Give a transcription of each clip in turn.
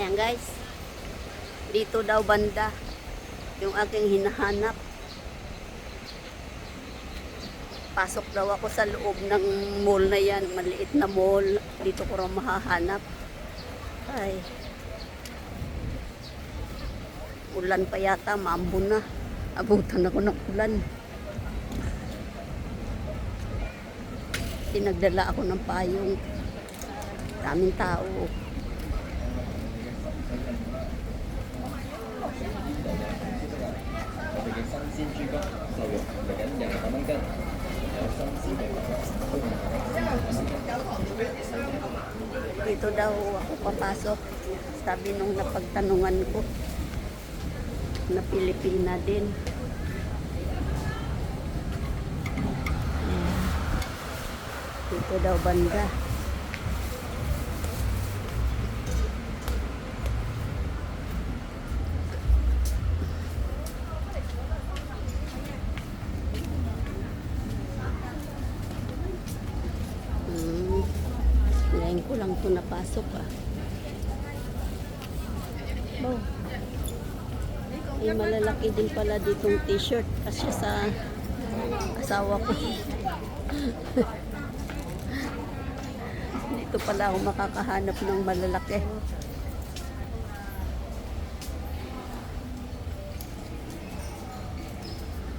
Ayan guys, dito daw banda yung aking hinahanap. Pasok daw ako sa loob ng mall na yan, maliit na mall. Dito ko raw mahahanap. Ay, ulan pa yata, maambon na. Abutan ako ng ulan. Pinagdala ako ng payong. Daming tao. Dito daw ako papasok. Sabi nung napagtanungan ko na Pilipina din. Dito daw banda. Ngayon ko lang ito napasok Oh. May malalaki din pala ditong t-shirt kasi sa asawa ko. Dito pala ako makakahanap ng malalaki.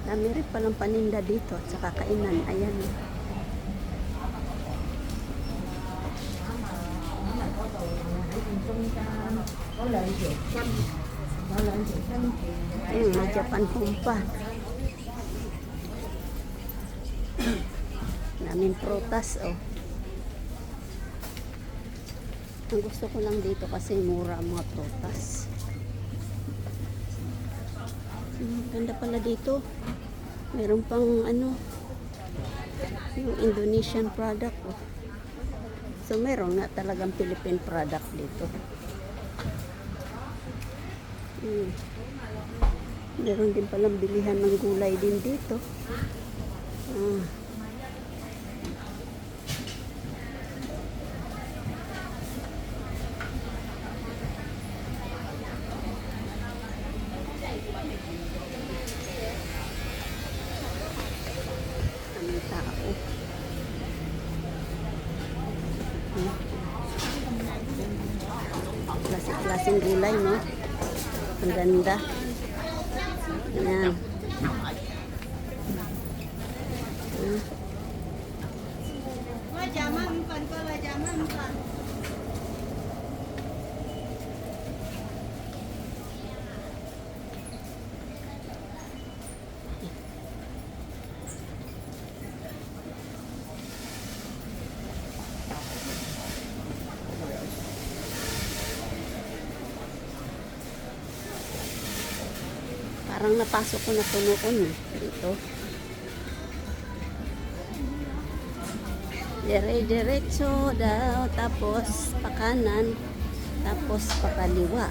Dami rin palang paninda dito at sa kakainan. Ayan. Ayun, may Japan home pa. Daming prutas, oh. Ang gusto ko lang dito kasi mura ang mga prutas. Ganda pala dito. Meron pang ano, yung Indonesian product, oh. So meron nga talagang Philippine product dito. Meron din palang bilihan ng gulay din dito. Ang tao. Klaseng gulay, no? Ang ganda. Ayan. Parang napasok ko na tunuon dito. Diretso daw, tapos pakanan, tapos pakaliwa.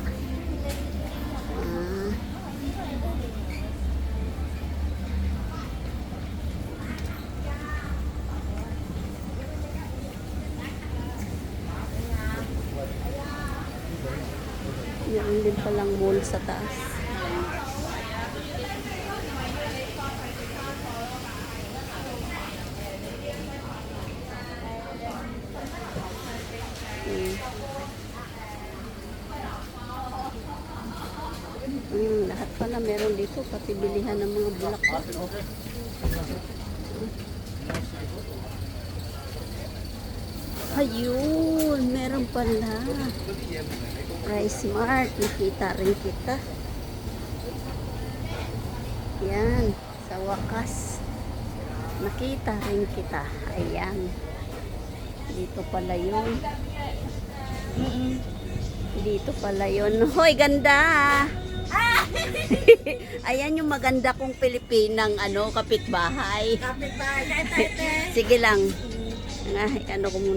Meron din palang mall sa taas. Lahat pala meron dito, pati bilihan ng mga bulaklak. Ayun, meron pala. Price Mart, nakita rin kita. Yan, sa wakas. Nakita rin kita. Ayan. Dito pala yun. Dito pala yun. Hoy, ganda! Ayan yung maganda kong Pilipinang kapitbahay. Kapitbahay. Sige lang. Ano ko muna.